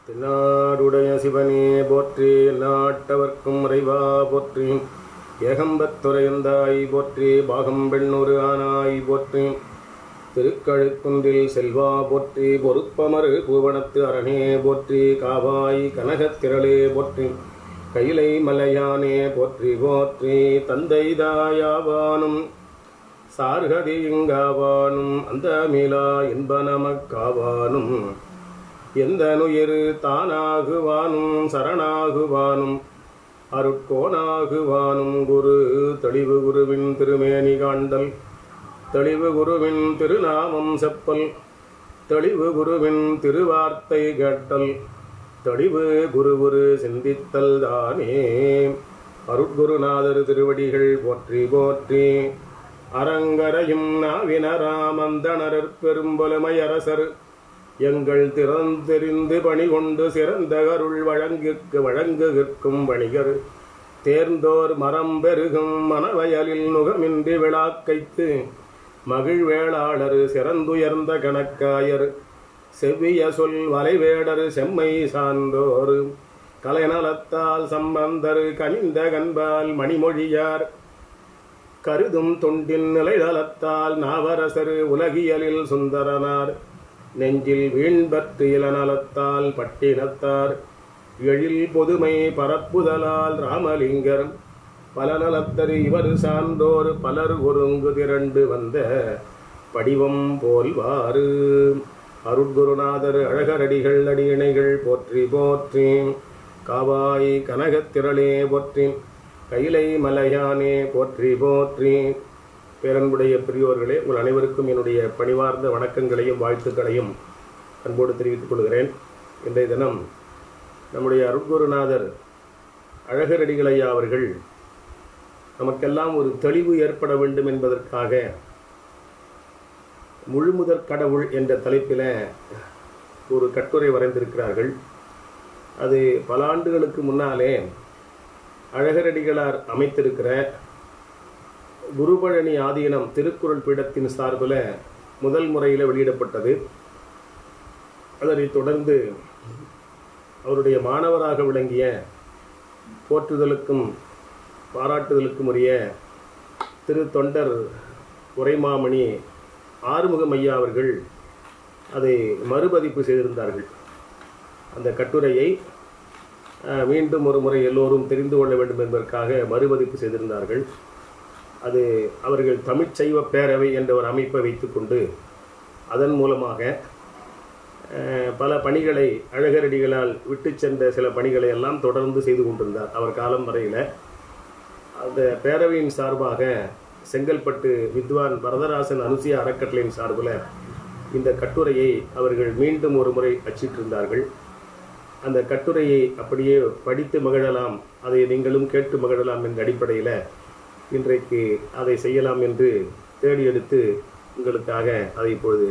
தென்னாடுடைய சிவனே போற்றி, நாட்டவர்க்கும் இறைவா போற்றி, ஏகம்பத்துறையந்தாய் போற்றி, பாகம் பெண்ணொரு ஆனாய் போற்றி, திருக்கழுக்குன்றில் செல்வா போற்றி, பொறுப்பமறு பூவனத்து அரணே போற்றி, காவாய் கனகத்திரளே போற்றி, கைலை மலையானே போற்றி போற்றி, தந்தை தாயாவானும் சார்கதி இங்காவானும் அந்த மீளா என்ப நமக்காவானும் எந்த நுயிர் தானாகுவானும் சரணாகுவானும் அருட்கோணாகுவானும் குரு தெளிவு குருவின் திருமேனி காண்டல், தெளிவு குருவின் திருநாமம் செப்பல், தெளிவு குருவின் திருவார்த்தை கேட்டல், தெளிவு குரு சிந்தித்தல் தானே. அருட்குருநாதர் திருவடிகள் போற்றி போற்றி. அரங்கரையும் நாவினராமந்தணர் பெரும்பொலுமை அரசர் எங்கள் திறந்தெறிந்து பணி கொண்டு சிறந்த அருள் வழங்குகிற்கும் வணிகர் தேர்ந்தோர் மரம் பெருகும் மனவயலில் நுகமின்றி விழாக்கைத்து மகிழ்வேளாளர் சிறந்துயர்ந்த கணக்காயர் செவ்விய சொல் வலைவேடர் செம்மை சார்ந்தோர் கலைநலத்தால் சம்பந்தர் கனிந்த கண்பால் மணிமொழியார் கருதும் தொண்டின் நிலைதலத்தால் நாவரசர் உலகியலில் சுந்தரனார் நெஞ்சில் வீண்பற்று இளநலத்தால் பட்டினத்தார் எழில் பொதுமை பரப்புதலால் ராமலிங்கர் பல நலத்தர் இவர் சான்றோர் பலர் ஒருங்கு திரண்டு வந்த படிவம் போல்வாறு. அருட்குருநாதர் அழகரடிகள் அடியிணைகள் போற்றி போற்றி. காவாய் கனகத்திரளே போற்றி, கைலை மலையானே போற்றி போற்றி. பேரன்புடைய பெரியோர்களே, உங்கள் அனைவருக்கும் என்னுடைய பணிவார்ந்த வணக்கங்களையும் வாழ்த்துக்களையும் அன்போடு தெரிவித்துக் கொள்கிறேன். இன்றைய தினம் நம்முடைய அருட்குருநாதர் அழகரடிகள் ஐயா அவர்கள் நமக்கெல்லாம் ஒரு தெளிவு ஏற்பட வேண்டும் என்பதற்காக முழுமுதற் கடவுள் என்ற தலைப்பில் ஒரு கட்டுரை வரைந்திருக்கிறார்கள். அது பல ஆண்டுகளுக்கு முன்னாலே அழகரடிகளார் அமைத்திருக்கிற குருபழனி ஆதீனம் திருக்குறள் பீடத்தின் சார்பில் முதல் முறையில் வெளியிடப்பட்டது. அதனைத் தொடர்ந்து அவருடைய மாணவராக விளங்கிய போற்றுதலுக்கும் பாராட்டுதலுக்கும் உரிய திரு தொண்டர் உரைமாமணி ஆறுமுகம் ஐயா அவர்கள் அதை மறுபதிப்பு செய்திருந்தார்கள். அந்த கட்டுரையை மீண்டும் ஒரு முறை எல்லோரும் தெரிந்து கொள்ள வேண்டும் என்பதற்காக மறுபதிப்பு செய்திருந்தார்கள். அது அவர்கள் தமிழ்ச்சைவ பேரவை என்ற ஒரு அமைப்பை வைத்துக்கொண்டு அதன் மூலமாக பல பணிகளை அழகரடிகளால் விட்டு சென்ற சில பணிகளை எல்லாம் தொடர்ந்து செய்து கொண்டிருந்தார் அவர் காலம் வரையில். அந்த பேரவையின் சார்பாக செங்கல்பட்டு வித்வான் வரதராசன் அனுசியா அறக்கட்டளையின் சார்பில் இந்த கட்டுரையை அவர்கள் மீண்டும் ஒரு முறை அச்சிட்டிருந்தார்கள். அந்த கட்டுரையை அப்படியே படித்து மகிழலாம், அதை நீங்களும் கேட்டு மகிழலாம் என்ற அடிப்படையில் இன்றைக்கு அதை செய்யலாம் என்று தேடி எடுத்து உங்களுக்காக அதை இப்பொழுது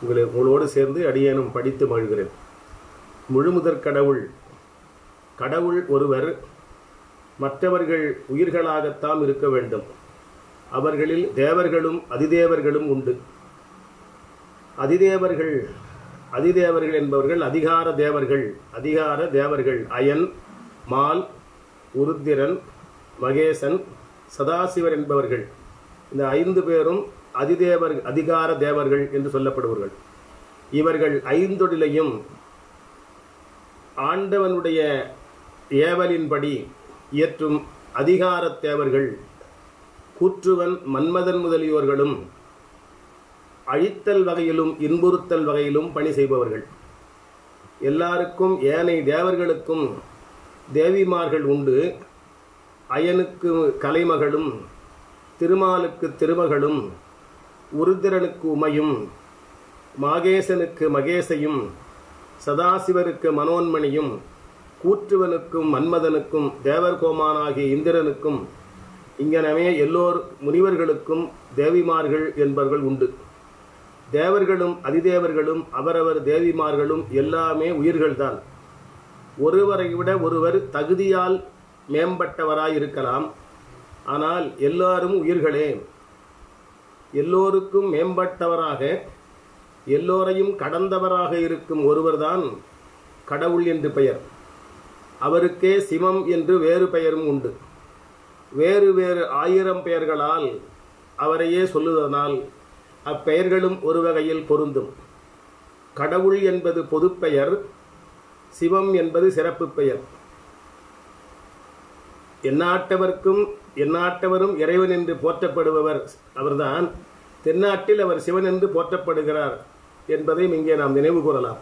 உங்களோடு சேர்ந்து அடியேனும் படித்து மகிழ்கிறேன். முழுமுதற் கடவுள், கடவுள் ஒருவர், மற்றவர்கள் உயிர்களாகத்தான் இருக்க வேண்டும். அவர்களில் தேவர்களும் அதிதேவர்களும் உண்டு. அதிதேவர்கள் என்பவர்கள் அதிகார தேவர்கள் அயன், மால், உருத்திரன், மகேசன், சதாசிவர் என்பவர்கள். இந்த 5 பேரும் அதிகார தேவர்கள் என்று சொல்லப்படுவார்கள். இவர்கள் 5 ஆண்டவனுடைய ஏவலின்படி இயற்றும் அதிகார தேவர்கள் கூற்றுவன், மன்மதன் முதலியோர்களும் அழித்தல் வகையிலும் இன்புறுத்தல் வகையிலும் பணி செய்பவர்கள். எல்லாருக்கும் ஏனைய தேவர்களுக்கும் தேவிமார்கள் உண்டு. அயனுக்கு கலைமகளும், திருமாலுக்கு திருமகளும், உருத்திரனுக்கு உமையும், மாகேசனுக்கு மகேசையும், சதாசிவருக்கு மனோன்மணியும், கூற்றுவனுக்கும் மன்மதனுக்கும் தேவர்கோமானாகிய இந்திரனுக்கும் இங்கனவே எல்லோர் முனிவர்களுக்கும் தேவிமார்கள் என்பவர்கள் உண்டு. தேவர்களும் அதிதேவர்களும் அவரவர் தேவிமார்களும் எல்லாமே உயிர்கள்தான். ஒருவரை விட ஒருவர் தகுதியால் மேம்பட்டவராய் இருக்கலாம். ஆனால் எல்லாரும் உயிர்களே. எல்லோருக்கும் மேம்பட்டவராக எல்லோரையும் கடந்தவராக இருக்கும் ஒருவர்தான் கடவுள் என்று பெயர். அவருக்கே சிவம் என்று வேறு பெயரும் உண்டு. வேறு வேறு 1000 பெயர்களால் அவரையே சொல்லுவதனால் அப்பெயர்களும் ஒரு வகையில் பொருந்தும். கடவுள் என்பது பொதுப்பெயர், சிவம் என்பது சிறப்பு பெயர். எந்நாட்டவரும் இறைவன் என்று போற்றப்படுபவர் அவர்தான். தென்னாட்டில் அவர் சிவன் என்று போற்றப்படுகிறார் என்பதையும் இங்கே நாம் நினைவு கூறலாம்.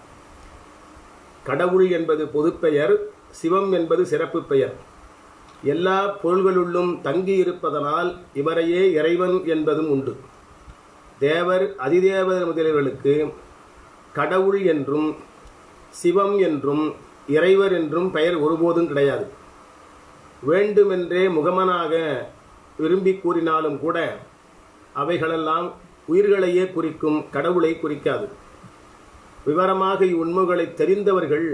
கடவுள் என்பது பொதுப்பெயர், சிவம் என்பது சிறப்பு பெயர். எல்லா பொருள்களுள்ளும் தங்கி இருப்பதனால் இவரையே இறைவன் என்பதும் உண்டு. தேவர், அதிதேவர் முதலியவர்களுக்கு கடவுள் என்றும் சிவம் என்றும் இறைவர் என்றும் பெயர் ஒருபோதும் கிடையாது. வேண்டுமென்றே முகமனாக விரும்பி கூறினாலும் கூட அவைகளெல்லாம் உயிர்களையே குறிக்கும், கடவுளை குறிக்காது. விவரமாக இவ்வுண்மைகளை தெரிந்தவர்கள்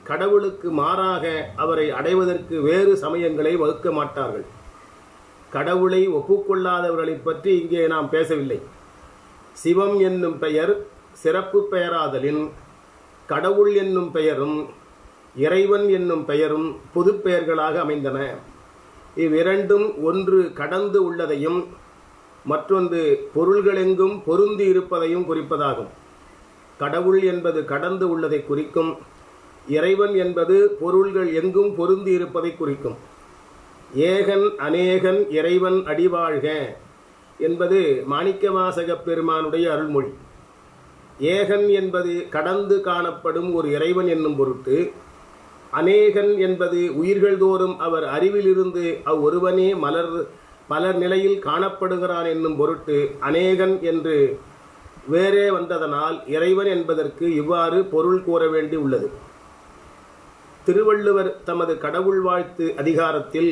கடவுளுக்கு மாறாக அவரை அடைவதற்கு வேறு சமயங்களை வகுக்க மாட்டார்கள். கடவுளை ஒப்புக்கொள்ளாதவர்களை பற்றி இங்கே நாம் பேசவில்லை. சிவம் என்னும் பெயர் சிறப்பு பெயராதலின் கடவுள் என்னும் பெயரும் இறைவன் என்னும் பெயரும் பொது பெயர்களாக அமைந்தன. இவ்விரண்டும் ஒன்று கடந்து உள்ளதையும் மற்றொன்று பொருள்களெங்கும் பொருந்தி இருப்பதையும் குறிப்பதாகும். கடவுள் என்பது கடந்து உள்ளதை குறிக்கும், இறைவன் என்பது பொருள்கள் எங்கும் பொருந்தி இருப்பதை குறிக்கும். ஏகன் அநேகன் இறைவன் அடிவாழ்க என்பது மாணிக்கவாசகப் பெருமானுடைய அருள்மொழி. ஏகன் என்பது கடந்து காணப்படும் ஒரு இறைவன் என்னும் பொருட்டு, அநேகன் என்பது உயிர்கள் தோறும் அவர் அறிவிலிருந்து அவ்வொருவனே பலர் நிலையில் காணப்படுகிறான் என்னும் பொருட்டு அநேகன் என்று வேறே வந்ததனால் இறைவன் என்பதற்கு இவ்வாறு பொருள் கூற வேண்டி உள்ளது. திருவள்ளுவர் தமது கடவுள் வாழ்த்து அதிகாரத்தில்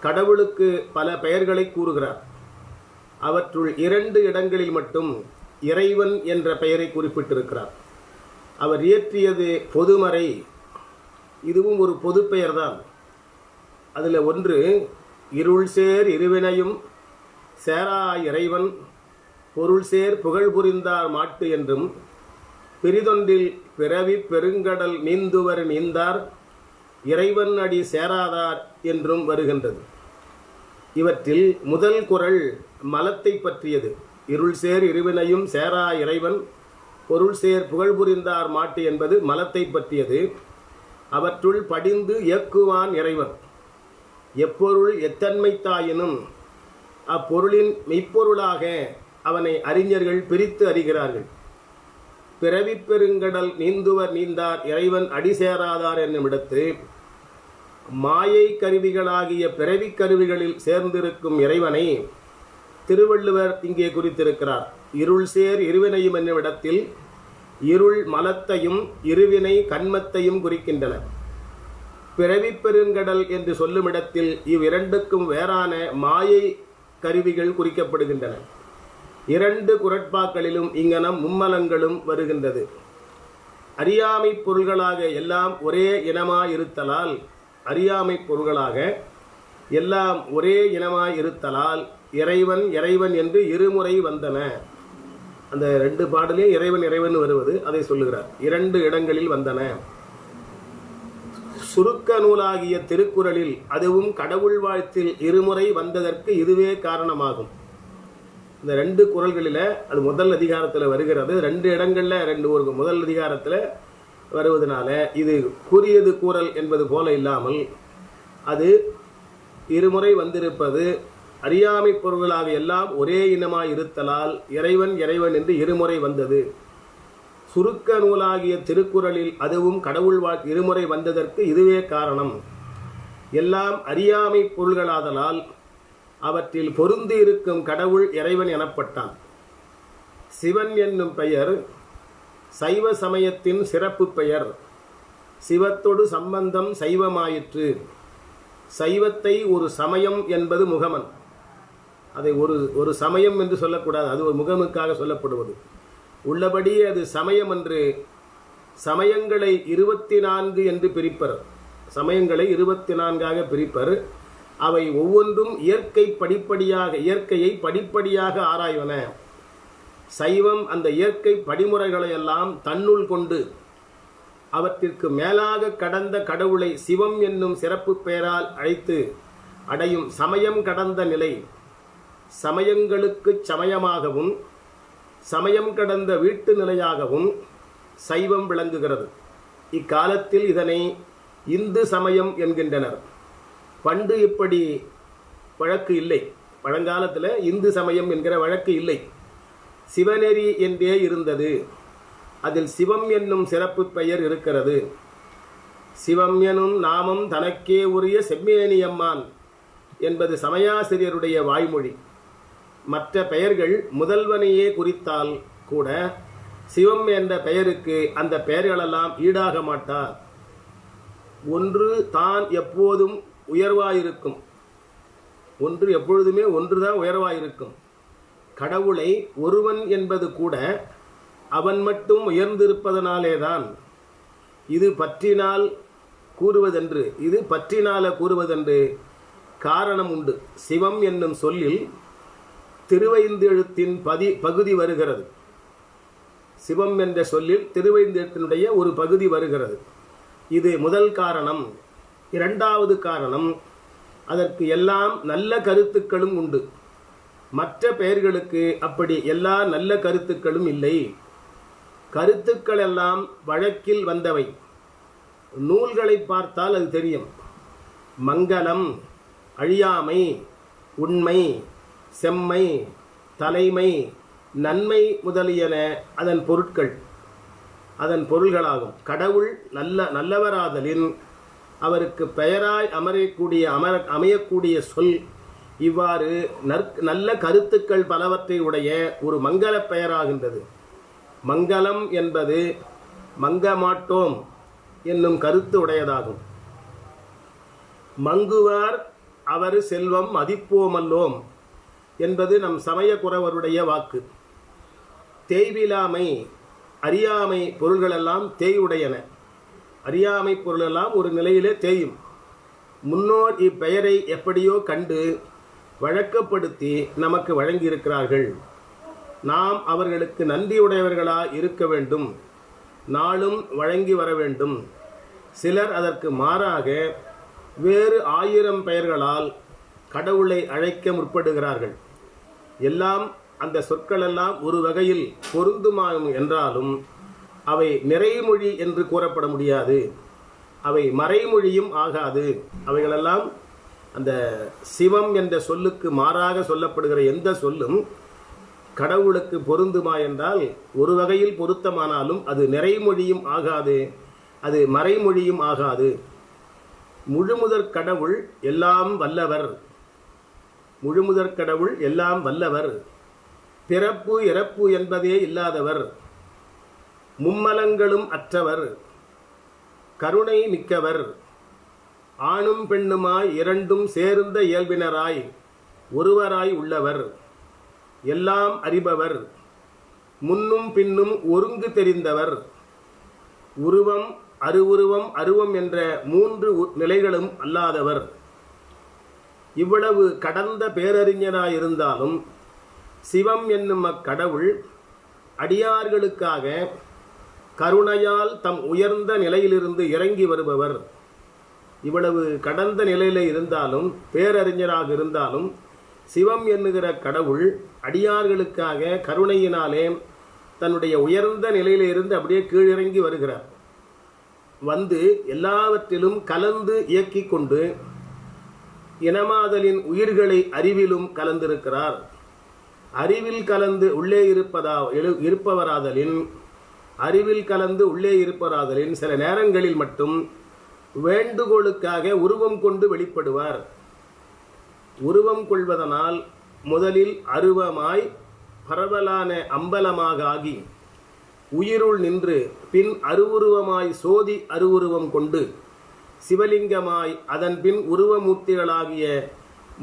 கடவுளுக்கு பல பெயர்களை கூறுகிறார். அவற்றுள் 2 இடங்களில் மட்டும் இறைவன் என்ற பெயரை குறிப்பிட்டிருக்கிறார். அவர் இயற்றியது பொதுமறை, இதுவும் ஒரு பொது பெயர்தான். அதில் ஒன்று இருள் சேர் இருவினையும் சேரா இறைவன் பொருள் சேர் புகழ் புரிந்தார் மாட்டு என்றும், பிரிதொன்றில் பிறவி பெருங்கடல் நீந்துவர் நீந்தார் இறைவன் அடி சேராதார் என்றும் வருகின்றது. இவற்றில் முதல் குறள் மலத்தை பற்றியது. இருள் சேர் இருவினையும் சேரா இறைவன் பொருள் சேர் புகழ் புரிந்தார் மாட்டு என்பது மலத்தை பற்றியது. அவற்றுள் படிந்து இயக்குவான் இறைவன். எப்பொருள் எத்தன்மைத்தாயினும் அப்பொருளின் மெய்ப்பொருளாக அவனை அறிஞர்கள் பிரித்து அறிகிறார்கள். பிறவி பெருங்கடல் நீந்துவர் நீந்தார் இறைவன் அடி சேராதார் என்னும் இடத்து மாயை கருவிகளாகிய பிறவி கருவிகளில் சேர்ந்திருக்கும் இறைவனை திருவள்ளுவர் இங்கே குறித்திருக்கிறார். இருள் சேர் இருவினையும் என்னும் இடத்தில் இருள் மலத்தையும் இருவினை கண்மத்தையும் குறிக்கின்றன. பிறவி பெருங்கடல் என்று சொல்லும் இடத்தில் இவ்விரண்டுக்கும் வேறான மாயை கருவிகள் குறிக்கப்படுகின்றன. 2 குறட்பாக்களிலும் இங்கனம் மும்மலங்களும் வருகின்றது. அறியாமை பொருள்களாக எல்லாம் ஒரே இனமாயிருத்தலால் எல்லாம் ஒரே இனமாயிருத்தலால் இறைவன் இறைவன் என்று இருமுறை வந்தன. அந்த 2 பாடலே இறைவன் இறைவன் வருவது அதை சொல்லுகிறார். 2 இடங்களில் வந்தன. சுருக்க நூலாகிய திருக்குறளில் அதுவும் கடவுள் வாழ்த்தில் இருமுறை வந்ததற்கு இதுவே காரணமாகும். இந்த 2 குறள்களில் அது முதல் அதிகாரத்தில் வருகிறது. 2 இடங்களில் ஒரு முதல் அதிகாரத்தில் வருவதனால இது கூறியது கூறல் என்பது போல இல்லாமல் அது இருமுறை வந்திருப்பது அறியாமை பொருள்களாக எல்லாம் ஒரே இனமாய் இருத்தலால் இறைவன் இறைவன் என்று இருமுறை வந்தது. சுருக்க நூலாகிய திருக்குறளில் அதுவும் கடவுள் இருமுறை வந்ததற்கு இதுவே காரணம். எல்லாம் அறியாமை பொருள்களாதலால் அவற்றில் பொருந்தி இருக்கும் கடவுள் இறைவன் எனப்பட்டான். சிவன் என்னும் பெயர் சைவ சமயத்தின் சிறப்பு பெயர். சிவத்தொடு சம்பந்தம் சைவமாயிற்று. சைவத்தை ஒரு சமயம் என்பது முகமன். அதை ஒரு சமயம் என்று சொல்லக்கூடாது, அது ஒரு முகமுக்காக சொல்லப்படுவது. உள்ளபடி அது சமயம் என்று சமயங்களை 24 என்று பிரிப்பர். சமயங்களை 24ஆக பிரிப்பர். அவை ஒவ்வொன்றும் இயற்கையை படிப்படியாக ஆராய்வன. சைவம் அந்த இயற்கை படிமுறைகளை எல்லாம் தன்னுள் கொண்டு அவற்றிற்கு மேலாக கடந்த கடவுளை சிவம் என்னும் சிறப்பு பெயரால் அழைத்து அடையும் சமயம் கடந்த நிலை சமயங்களுக்கு சமயமாகவும் சமயம் கடந்த வீட்டு நிலையாகவும் சைவம் விளங்குகிறது. இக்காலத்தில் இதனை இந்து சமயம் என்கின்றனர். பண்டு இப்படி வழக்கு இல்லை. பழங்காலத்தில் இந்து சமயம் என்கிற வழக்கு இல்லை. சிவநெறி என்றே இருந்தது. அதில் சிவம் என்னும் சிறப்பு பெயர் இருக்கிறது. சிவம் எனும் நாமம் தனக்கே உரிய செம்மேனியம்மான் என்பது சமயாசிரியருடைய வாய்மொழி. மற்ற பெயர்கள் முதல்வனையே குறித்தால் கூட சிவம் என்ற பெயருக்கு அந்த பெயர்களெல்லாம் ஈடாக மாட்டார். ஒன்று தான் எப்போதும் உயர்வாயிருக்கும். ஒன்று எப்பொழுதுமே ஒன்றுதான் உயர்வாயிருக்கும். கடவுளை ஒருவன் என்பது கூட அவன் மட்டும் உயர்ந்திருப்பதனாலேதான். இது பற்றினால் கூறுவதென்று காரணம் உண்டு. சிவம் என்னும் சொல்லில் திருவைந்தெழுத்தின் பகுதி வருகிறது. சிவம் என்ற சொல்லில் திருவைந்தெழுத்தினுடைய ஒரு பகுதி வருகிறது. இது முதல் காரணம். இரண்டாவது காரணம், அதற்கு எல்லாம் நல்ல கருத்துக்களும் உண்டு. மற்ற பெயர்களுக்கு அப்படி எல்லா நல்ல கருத்துக்களும் இல்லை. கருத்துக்கள் எல்லாம் வழக்கில் வந்தவை. நூல்களை பார்த்தால் அது தெரியும். மங்களம், அழியாமை, உண்மை, செம்மை, தலைமை, நன்மை முதலியன அதன் பொருள்களாகும். கடவுள் நல்லவராதலின் அவருக்கு பெயராய் அமையக்கூடிய சொல் இவ்வாறு நல்ல கருத்துக்கள் பலவற்றை உடைய ஒரு மங்கள பெயராகின்றது. மங்களம் என்பது மங்கமாட்டோம் என்னும் கருத்து உடையதாகும். மங்குவார் அவர் செல்வம் மதிப்போமல்லோம் என்பது நம் சமய குறவருடைய வாக்கு. தேய்விலாமை, அறியாமை பொருள்களெல்லாம் தேயுடையன. அறியாமை பொருளெல்லாம் ஒரு நிலையிலே தேயும். முன்னோர் இப்பெயரை எப்படியோ கண்டு வழக்கப்படுத்தி நமக்கு வழங்கியிருக்கிறார்கள். நாம் அவர்களுக்கு நன்றியுடையவர்களாய் இருக்க வேண்டும். நாளும் வழங்கி வர வேண்டும். சிலர் அதற்கு மாறாக வேறு 1000 பெயர்களால் கடவுளை அழைக்க முற்படுகிறார்கள். எல்லாம் அந்த சொற்களெல்லாம் ஒரு வகையில் பொருந்துமாகும் என்றாலும் அவை நிறைமொழி என்று கூறப்பட முடியாது. அவை மறைமொழியும் ஆகாது. அவைகளெல்லாம் அந்த சிவம் என்ற சொல்லுக்கு மாறாக சொல்லப்படுகிற எந்த சொல்லும் கடவுளுக்கு பொருந்துமா என்றால் ஒரு வகையில் பொருத்தமானாலும் அது நிறைமொழியும் ஆகாது, அது மறைமொழியும் ஆகாது. முழுமுதற் கடவுள் எல்லாம் வல்லவர். முழுமுதற் கடவுள் எல்லாம் வல்லவர். பிறப்பு இறப்பு என்பதே இல்லாதவர். மும்மலங்களும் அற்றவர். கருணை மிக்கவர். ஆணும் பெண்ணுமாய் இரண்டும் சேர்ந்த இயல்பினராய் ஒருவராய் உள்ளவர். எல்லாம் அறிபவர். முன்னும் பின்னும் ஒருங்கு தெரிந்தவர். உருவம், அருவம் என்ற 3 நிலைகளும் அல்லாதவர். இவ்வளவு கடந்த பேரறிஞராயிருந்தாலும் சிவம் என்னும் அக்கடவுள் அடியார்களுக்காக கருணையால் தம் உயர்ந்த நிலையிலிருந்து இறங்கி வருபவர். இவ்வளவு கடந்த நிலையில இருந்தாலும் பேரறிஞராக இருந்தாலும் சிவம் என்கிற கடவுள் அடியார்களுக்காக கருணையினாலே தன்னுடைய உயர்ந்த நிலையிலிருந்து அப்படியே கீழிறங்கி வருகிறார். வந்து எல்லாவற்றிலும் கலந்து இயக்கிக் கொண்டு இனமாதலின் உயிர்களை அறிவிலும் கலந்திருக்கிறார். அறிவில் கலந்து உள்ளே இருப்பவராதலின் சில நேரங்களில் மட்டும் வேண்டுகோளுக்காக உருவம் கொண்டு வெளிப்படுவார். உருவம் கொள்வதனால் முதலில் அருவமாய் பரவலான அம்பலமாக ஆகி உயிருள் நின்று பின் அருவுருவமாய் சோதி அருவுருவம் கொண்டு சிவலிங்கமாய் அதன் பின் உருவமூர்த்திகளாகிய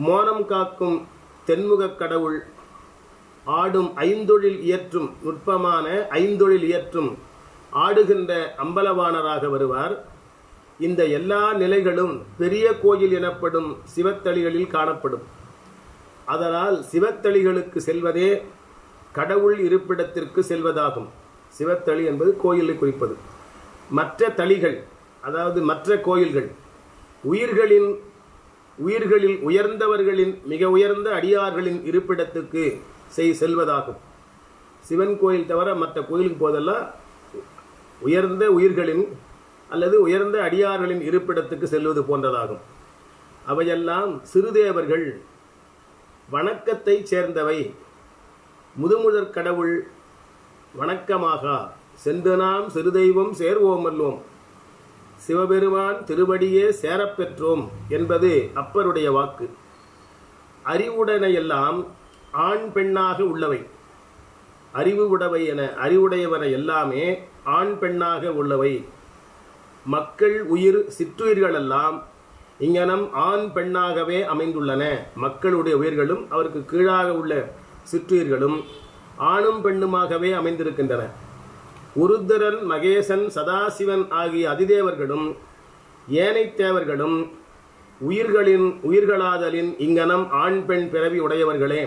மோனம் காக்கும் தென்முகக் கடவுள் ஆடும் ஐந்தொழில் இயற்றும் நுட்பமான ஐந்தொழில் இயற்றும் ஆடுகின்ற அம்பலவாணராக வருவார். இந்த எல்லா நிலைகளும் பெரிய கோயில் எனப்படும் சிவத்தளிகளில் காணப்படும். அதனால் சிவத்தளிகளுக்கு செல்வதே கடவுள் இருப்பிடத்திற்கு செல்வதாகும். சிவத்தளி என்பது கோயிலை குறிப்பது. மற்ற தளிகள், அதாவது மற்ற கோயில்கள் உயிர்களில் உயர்ந்தவர்களின் மிக உயர்ந்த அடியார்களின் இருப்பிடத்துக்கு செல்வதாகும். சிவன் கோயில் தவிர மற்ற கோயிலுக்கு போதெல்லாம் உயர்ந்த உயிர்களின் அல்லது உயர்ந்த அடியார்களின் இருப்பிடத்துக்கு செல்வது போன்றதாகும். அவையெல்லாம் சிறுதேவர்கள் வணக்கத்தை சேர்ந்தவை. முதுமுதற் கடவுள் வணக்கமாக சென்று நாம் சிறுதெய்வம் சேர்வோமல்லோம், சிவபெருமான் திருவடியே சேரப்பெற்றோம் என்பது அப்பருடைய வாக்கு. அறிவுடனையெல்லாம் ஆண் பெண்ணாக உள்ளவை. அறிவு உடவை என அறிவுடையவன எல்லாமே ஆண் பெண்ணாக உள்ளவை. மக்கள் உயிர் சிற்றுயிர்களெல்லாம் இங்கனம் ஆண் பெண்ணாகவே அமைந்துள்ளன. மக்களுடைய உயிர்களும் அவருக்கு கீழாக உள்ள சிற்றுயிர்களும் ஆணும் பெண்ணுமாகவே அமைந்திருக்கின்றன. உருத்திரன், மகேசன், சதாசிவன் ஆகிய அதிதேவர்களும் ஏனைத் தேவர்களும் உயிர்களாதலின் இங்கனம் ஆண் பெண் பிறவி உடையவர்களே.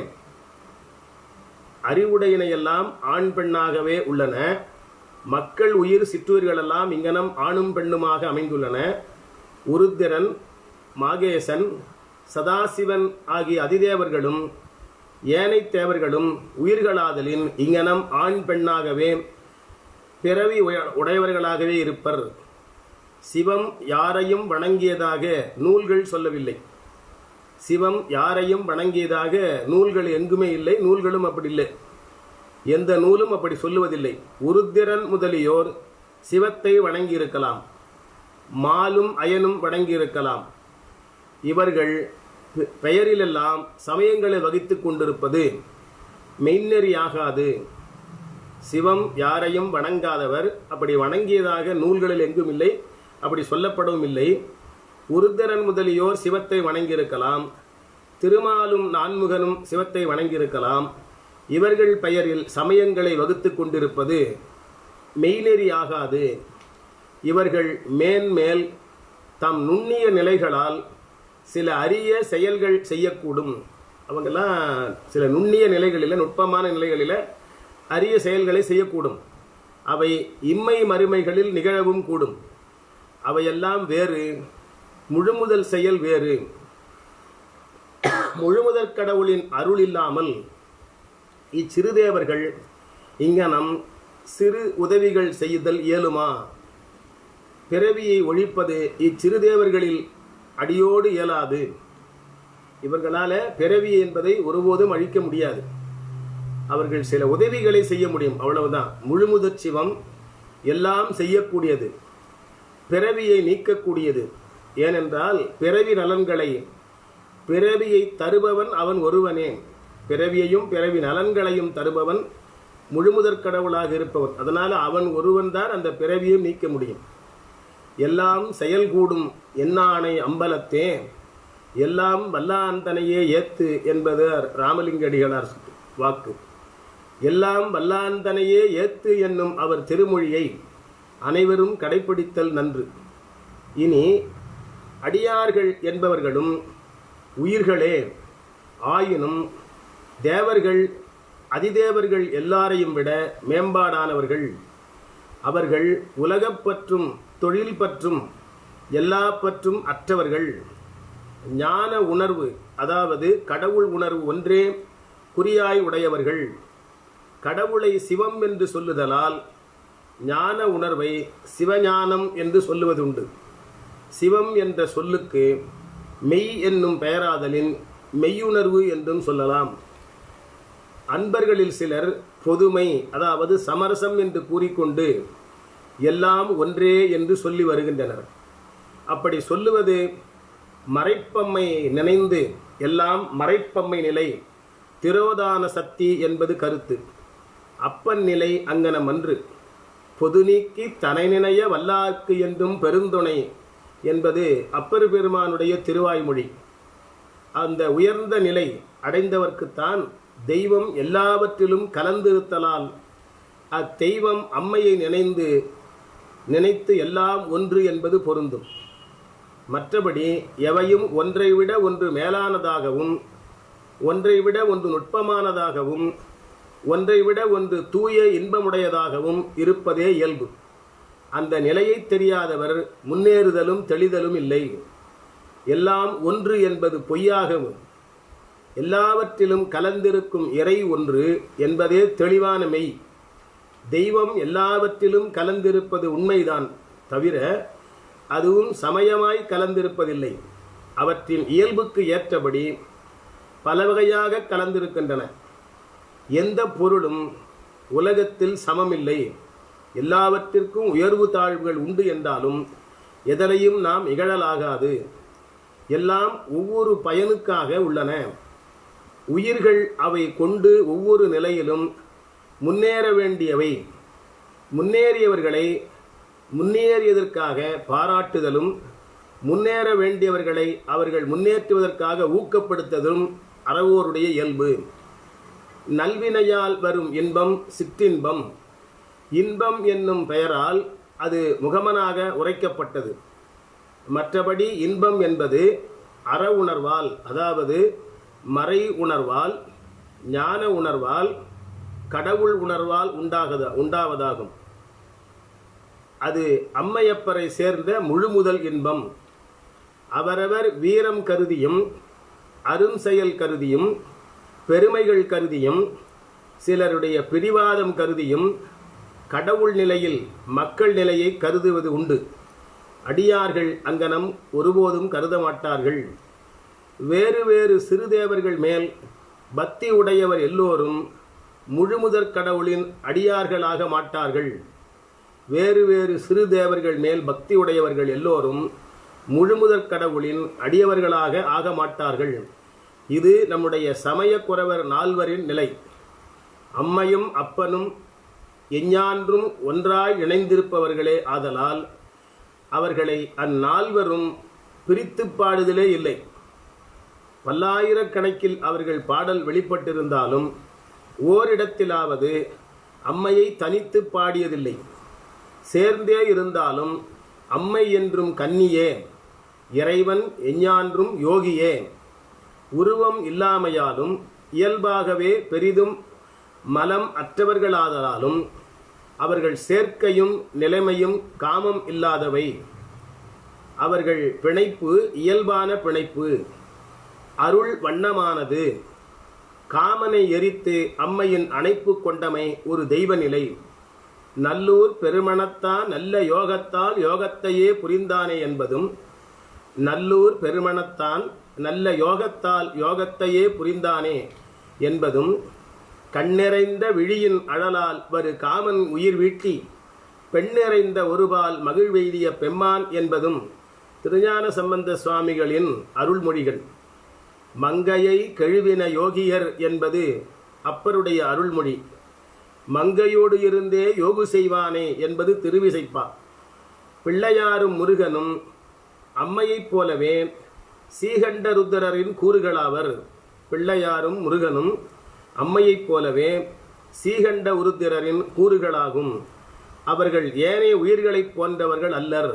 அறிவுடையினையெல்லாம் ஆண் பெண்ணாகவே உள்ளன. மக்கள் உயிர் சிற்றுயிர்களெல்லாம் இங்கனம் ஆணும் பெண்ணுமாக அமைந்துள்ளன. உருத்திரன், மாகேசன், சதாசிவன் ஆகிய அதிதேவர்களும் ஏனைத் தேவர்களும் உயிர்களாதலின் இங்கனம் ஆண் பெண்ணாகவே பிறவி உடையவர்களாகவே இருப்பர். சிவம் யாரையும் வணங்கியதாக நூல்கள் சொல்லவில்லை. சிவம் யாரையும் வணங்கியதாக நூல்கள் எங்குமே இல்லை. நூல்களும் அப்படி இல்லை. எந்த நூலும் அப்படி சொல்லுவதில்லை. உருத்திரன் முதலியோர் சிவத்தை வணங்கியிருக்கலாம், மாலும் அயனும் வணங்கியிருக்கலாம். இவர்கள் பெயரிலெல்லாம் சமயங்களை வகித்துக் கொண்டிருப்பது மெய்நெறியாகாது. சிவம் யாரையும் வணங்காதவர். அப்படி வணங்கியதாக நூல்களில் எங்கும் இல்லை, அப்படி சொல்லப்படவும் இல்லை. உருத்திரன் முதலியோர் சிவத்தை வணங்கியிருக்கலாம், திருமாலும் நான்முகனும் சிவத்தை வணங்கியிருக்கலாம். இவர்கள் பெயரில் சமயங்களை வகுத்து கொண்டிருப்பது மெய்நெறியாகாது. இவர்கள் மேன்மேல் தம் நுண்ணிய நிலைகளால் சில அரிய செயல்கள் செய்யக்கூடும். அவங்கெல்லாம் சில நுண்ணிய நிலைகளில், நுட்பமான நிலைகளில் அரிய செயல்களை செய்யக்கூடும். அவை இம்மை மறுமைகளில் நிகழவும் கூடும். அவையெல்லாம் வேறு, முழுமுதல் செயல் வேறு. முழுமுதற் கடவுளின் அருள் இல்லாமல் இச்சிறுதேவர்கள் இங்கனம் சிறு உதவிகள் செய்தல் இயலுமா? பிறவியை ஒழிப்பது இச்சிறுதேவர்களில் அடியோடு இயலாது. இவர்களால பிறவி என்பதை ஒருபோதும் அழிக்க முடியாது. அவர்கள் சில உதவிகளை செய்ய முடியும், அவ்வளவுதான். முழுமுதற் சிவம் எல்லாம் செய்யக்கூடியது, பிறவியை நீக்கக்கூடியது. ஏனென்றால் பிறவி நலன்களை, பிறவியை தருபவன் அவன் ஒருவனே. பிறவியையும் பிறவி நலன்களையும் தருபவன் முழுமுதற் கடவுளாக இருப்பவன். அதனால அவன் ஒருவன் தான் அந்த பிறவியும் நீக்க முடியும். எல்லாம் செயல்கூடும் என்னானை அம்பலத்தே, எல்லாம் வல்லாந்தனையே ஏத்து என்பது ராமலிங்க அடிகளார் வாக்கு. எல்லாம் வல்லாந்தனையே ஏத்து என்னும் அவர் திருமொழியை அனைவரும் கடைப்பிடித்தல் நன்று. இனி அடியார்கள் என்பவர்களும் உயிர்களே. ஆயினும் தேவர்கள் அதிதேவர்கள் எல்லாரையும் விட மேம்பாடானவர்கள். அவர்கள் உலகப்பற்றும் தொழில் பற்றும் எல்லா பற்றும் அற்றவர்கள். ஞான உணர்வு, அதாவது கடவுள் உணர்வு ஒன்றே குறியாய் உடையவர்கள். கடவுளை சிவம் என்று சொல்லுதலால் ஞான உணர்வை சிவஞானம் என்று சொல்லுவதுண்டு. சிவம் என்ற சொல்லுக்கு மெய் என்னும் பெயராதலின் மெய்யுணர்வு என்றும் சொல்லலாம். அன்பர்களில் சிலர் பொதுமை, அதாவது சமரசம் என்று கூறிக்கொண்டு எல்லாம் ஒன்றே என்று சொல்லி வருகின்றனர். அப்படி சொல்லுவது மறைப்பம்மை நினைந்து, எல்லாம் மறைப்பம்மை நிலை, திரோதான சக்தி என்பது கருத்து. அப்பன் நிலை அங்கனமன்று. பொது நீக்கி தனை நினைய வல்லார்க்கு என்றும் பெருந்துணை என்பது அப்பர் பெருமானுடைய திருவாய்மொழி. அந்த உயர்ந்த நிலை அடைந்தவர்க்குத்தான் தெய்வம் எல்லாவற்றிலும் கலந்திருத்தலால் அத்தெய்வம் அம்மையை நினைத்து எல்லாம் ஒன்று என்பது பொருந்தும். மற்றபடி எவையும் ஒன்றைவிட ஒன்று மேலானதாகவும், ஒன்றைவிட ஒன்று நுட்பமானதாகவும், ஒன்றைவிட ஒன்று தூய இன்பமுடையதாகவும் இருப்பதே இயல்பு. அந்த நிலையை தெரியாதவர் முன்னேறுதலும் தெளிதலும் இல்லை. எல்லாம் ஒன்று என்பது பொய்யாகவும் எல்லாவற்றிலும் கலந்திருக்கும் இறை ஒன்று என்பதே தெளிவான மெய். தெய்வம் எல்லாவற்றிலும் கலந்திருப்பது உண்மைதான் தவிர அதுவும் சமயமாய் கலந்திருப்பதில்லை. அவற்றின் இயல்புக்கு ஏற்றபடி பல வகையாக கலந்திருக்கின்றன. எந்த பொருளும் உலகத்தில் சமமில்லை. எல்லாவற்றிற்கும் உயர்வு தாழ்வுகள் உண்டு என்றாலும் எதனையும் நாம் இகழலாகாது. எல்லாம் ஒவ்வொரு பயனுக்காக உள்ளன. உயிர்கள் அவை கொண்டு ஒவ்வொரு நிலையிலும் முன்னேற வேண்டியவை. முன்னேறியவர்களை முன்னேறியதற்காக பாராட்டுதலும் முன்னேற வேண்டியவர்களை அவர்கள் முன்னேற்றுவதற்காக ஊக்கப்படுத்துதலும் அறவோருடைய இயல்பு. நல்வினையால் வரும் இன்பம் சிற்றின்பம். இன்பம் என்னும் பெயரால் அது முகமனாக உரைக்கப்பட்டது. மற்றபடி இன்பம் என்பது அற உணர்வால், அதாவது மறை உணர்வால், ஞான உணர்வால், கடவுள் உணர்வால் உண்டாவதாகும். அது அம்மையப்பரை சேர்ந்த முழுமுதல் இன்பம். அவரவர் வீரம் கருதியும் அரும் செயல் கருதியும் பெருமைகள் கருதியும் சிலருடைய பிடிவாதம் கருதியும் கடவுள் நிலையில் மக்கள் நிலையை கருதுவது உண்டு. அடியார்கள் அங்கனம் ஒருபோதும் கருத மாட்டார்கள். வேறு வேறு சிறுதேவர்கள் மேல் பக்தி உடையவர் எல்லோரும் முழுமுதற் கடவுளின் அடியார்களாக மாட்டார்கள். வேறு வேறு சிறு தேவர்கள் மேல் பக்தி உடையவர்கள் எல்லோரும் முழுமுதற் கடவுளின் அடியவர்களாக ஆக மாட்டார்கள். இது நம்முடைய சமய குறவர் நால்வரின் நிலை. அம்மையும் அப்பனும் எஞ்ஞான்றும் ஒன்றாய் இணைந்திருப்பவர்களே ஆதலால் அவர்களை அந்நால்வரும் பிரித்து பாடுதலே இல்லை. பல்லாயிரக்கணக்கில் அவர்கள் பாடல் வெளிப்பட்டிருந்தாலும் ஓரிடத்திலாவது அம்மையை தனித்து பாடியதில்லை. சேர்ந்தே இருந்தாலும் அம்மை என்றும் கன்னியே, இறைவன் எஞ்ஞான்றும் யோகியே. உருவம் இல்லாமையாலும் இயல்பாகவே பெரிதும் மலம் அற்றவர்களாதலாலும் அவர்கள் சேர்க்கையும் நிலைமையும் காமம் இல்லாதவை. அவர்கள் பிணைப்பு இயல்பான பிணைப்பு, அருள் வண்ணமானது. காமனை எரித்து அம்மையின் அணைப்பு கொண்டமை ஒரு தெய்வ நிலை. நல்லூர் பெருமணத்தான் நல்ல யோகத்தால் யோகத்தையே புரிந்தானே என்பதும், நல்லூர் பெருமணத்தான் நல்ல யோகத்தால் யோகத்தையே புரிந்தானே என்பதும், கண்ணிறைந்த விழியின் அழலால் வரு காமன் உயிர் வீட்டி பெண்ணிறைந்த ஒருபால் மகிழ்வெய்திய பெம்மான் என்பதும் திருஞான சம்பந்த சுவாமிகளின் அருள்மொழிகள். மங்கையை கெழுவின யோகியர் என்பது அப்பருடைய அருள்மொழி. மங்கையோடு இருந்தே யோகு செய்வானே என்பது திருவிசைப்பா. பிள்ளையாரும் முருகனும் அம்மையைப் போலவே சீகண்டருத்திரரின் கூறுகளாவர். பிள்ளையாரும் முருகனும் அம்மையைப் போலவே சீகண்ட உருத்திரரின் கூறுகளாகும். அவர்கள் ஏனைய உயிர்களைப் போன்றவர்கள் அல்லர்.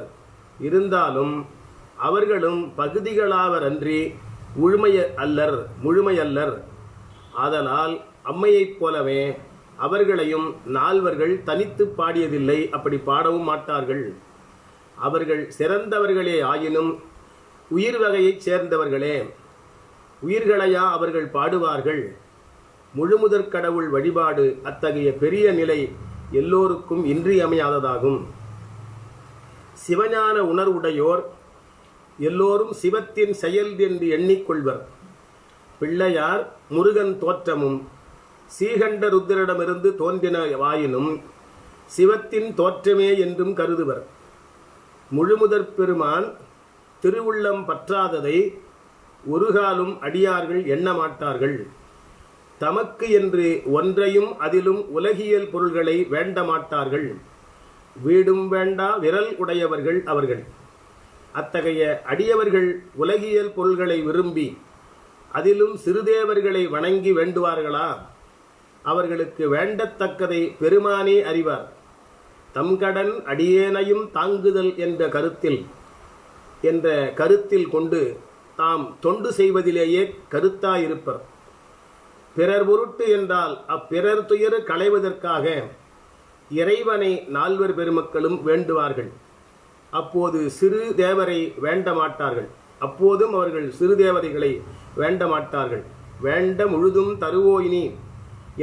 இருந்தாலும் அவர்களும் பகுதிகளாவர் அன்றி முழுமையல்லர். ஆதலால் அம்மையைப் போலவே அவர்களையும் நால்வர்கள் தனித்து பாடியதில்லை. அப்படி பாடவும் மாட்டார்கள். அவர்கள் சிறந்தவர்களே ஆயினும் உயிர் வகையைச் சேர்ந்தவர்களே. உயிர்களையா அவர்கள் பாடுவார்கள்? முழுமுதற் கடவுள் வழிபாடு அத்தகைய பெரிய நிலை எல்லோருக்கும் இன்றியமையாததாகும். சிவஞான உணர்வுடையோர் எல்லோரும் சிவத்தின் செயல் என்று எண்ணிக்கொள்வர். பிள்ளையார் முருகன் தோற்றமும் சீகண்ட ருத்திரிடமிருந்து தோன்றினவாயினும் சிவத்தின் தோற்றமே என்றும் கருதுவர். முழுமுதற் பெருமான் திருவுள்ளம் பற்றாததை ஒருகாலும் அடியார்கள் எண்ண மாட்டார்கள். தமக்கு என்று ஒன்றையும் அதிலும் உலகியல் பொருள்களை வேண்ட மாட்டார்கள். வீடும் வேண்டா விரல் உடையவர்கள் அவர்கள். அத்தகைய அடியவர்கள் உலகியல் பொருள்களை விரும்பி அதிலும் சிறுதேவர்களை வணங்கி வேண்டுவார்களா? அவர்களுக்கு வேண்டத்தக்கதை பெருமானே அறிவார். தம்கடன் அடியேனையும் தாங்குதல் என்ற கருத்தில் கொண்டு தாம் தொண்டு செய்வதிலேயே கருத்தாயிருப்பர். பிறர் பொருட்டு என்றால் அப்பிறர் துயர் களைவதற்காக இறைவனை நால்வர் பெருமக்களும் வேண்டுவார்கள். அப்போது சிறு தேவரை வேண்ட மாட்டார்கள். அப்போதும் அவர்கள் சிறு தேவதைகளை வேண்ட மாட்டார்கள். வேண்ட முழுதும் தருவோயினி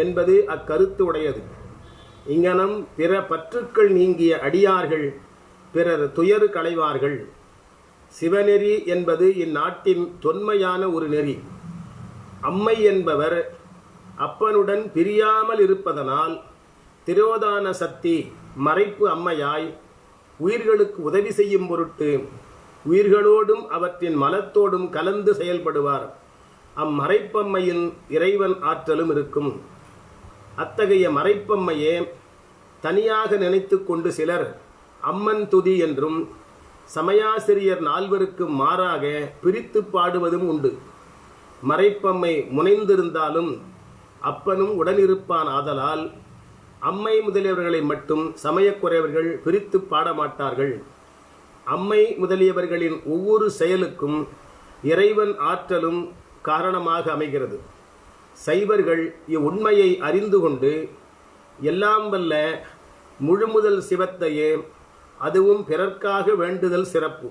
என்பது அக்கருத்து உடையது. இங்கனம் பிற பற்றுக்கள் நீங்கிய அடியார்கள் பிறர் துயரு களைவார்கள். சிவநெறி என்பது இந்நாட்டின் தொன்மையான ஒரு நெறி. அம்மை என்பவர் அப்பனுடன் பிரியாமல் இருப்பதனால் திரோதான சக்தி மறைப்பு அம்மையாய் உயிர்களுக்கு உதவி செய்யும் பொருட்டு உயிர்களோடும் அவற்றின் மலத்தோடும் கலந்து செயல்படுவார். அம்மறைப்பம்மையில் இறைவன் ஆற்றலும் இருக்கும். அத்தகைய மறைப்பம்மையே தனியாக நினைத்து கொண்டு சிலர் அம்மன் துதி என்றும் சமயாசிரியர் நால்வருக்கு மாறாக பிரித்து பாடுவதும் உண்டு. மறைப்பம்மை முனைந்திருந்தாலும் அப்பனும் உடனிருப்பான் ஆதலால் அம்மை முதலியவர்களை மட்டும் சமயக்குறைவர்கள் பிரித்து பாடமாட்டார்கள். அம்மை முதலியவர்களின் ஒவ்வொரு செயலுக்கும் இறைவன் ஆற்றலும் காரணமாக அமைகிறது. சைவர்கள் இவ்வுண்மையை அறிந்து கொண்டு எல்லாம் வல்ல முழுமுதல் சிவத்தையே, அதுவும் பிறர்க்காக வேண்டுதல் சிறப்பு.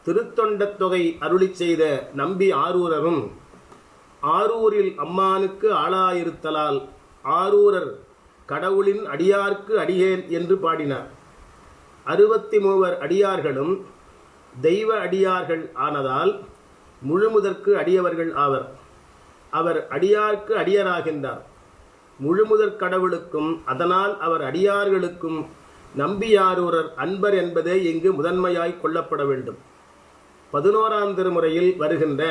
திருத்தொண்டத் தொகை அருளி செய்த நம்பி ஆரூரரும் ஆரூரில் அம்மானுக்கு ஆளாயிருத்தலால் ஆரூரர் கடவுளின் அடியார்க்கு அடியேன் என்று பாடினார். 63 அடியார்களும் தெய்வ அடியார்கள் ஆனதால் முழுமுதற்கு அடியவர்கள் ஆவர். அவர் அடியார்க்கு அடியராகின்றார். முழுமுதற் கடவுளுக்கும் அதனால் அவர் அடியார்களுக்கும் நம்பியாரூரர் அன்பர் என்பதே இங்கு முதன்மையாய் கொள்ளப்பட வேண்டும். 11ஆம் திருமுறையில் வருகின்ற